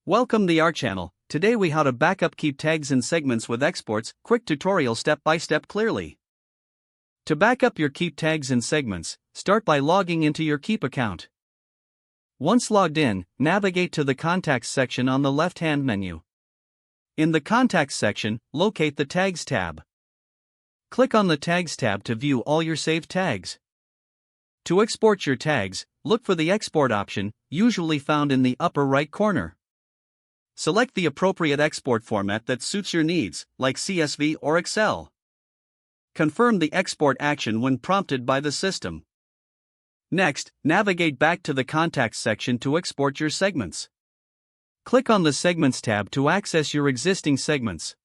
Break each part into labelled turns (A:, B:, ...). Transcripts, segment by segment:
A: Welcome to our channel. Today we how to backup Keap tags and segments with exports, quick tutorial step by step clearly. To backup your Keap tags and segments, start by logging into your Keap account. Once logged in, navigate to the Contacts section on the left-hand menu. In the Contacts section, locate the Tags tab. Click on the Tags tab to view all your saved tags. To export your tags, look for the Export option, usually found in the upper right corner. Select the appropriate export format that suits your needs, like CSV or Excel. Confirm the export action when prompted by the system. Next, navigate back to the Contacts section to export your segments. Click on the Segments tab to access your existing segments.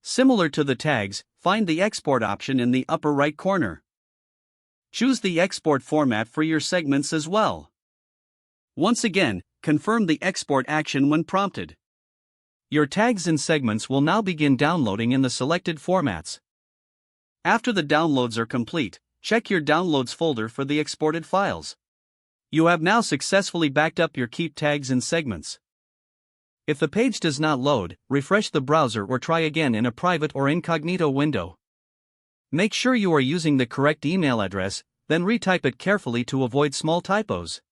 A: Similar to the tags, find the Export option in the upper right corner. Choose the export format for your segments as well. Once again, confirm the export action when prompted. Your tags and segments will now begin downloading in the selected formats. After the downloads are complete, check your Downloads folder for the exported files. You have now successfully backed up your Keap tags and segments. If the page does not load, refresh the browser or try again in a private or incognito window. Make sure you are using the correct email address, then retype it carefully to avoid small typos.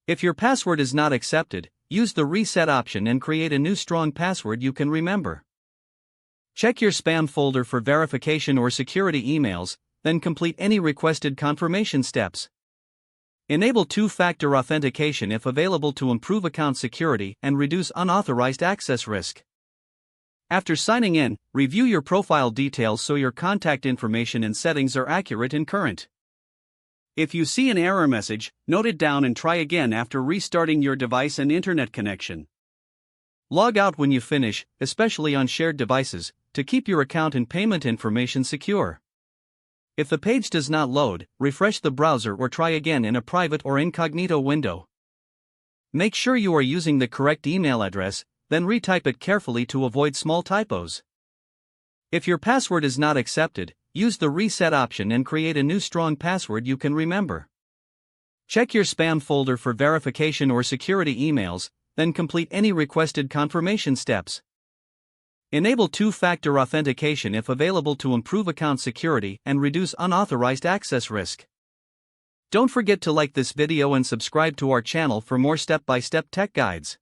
A: If your password is not accepted, use the Reset option and create a new strong password you can remember. Check your spam folder for verification or security emails, then complete any requested confirmation steps. Enable two-factor authentication if available to improve account security and reduce unauthorized access risk. After signing in, review your profile details so your contact information and settings are accurate and current. If you see an error message, note it down and try again after restarting your device and internet connection. Log out when you finish, especially on shared devices, to keep your account and payment information secure. If the page does not load, refresh the browser or try again in a private or incognito window. Make sure you are using the correct email address, then retype it carefully to avoid small typos. If your password is not accepted, use the Reset option and create a new strong password you can remember. Check your spam folder for verification or security emails, then complete any requested confirmation steps. Enable two-factor authentication if available to improve account security and reduce unauthorized access risk. Don't forget to like this video and subscribe to our channel for more step-by-step tech guides.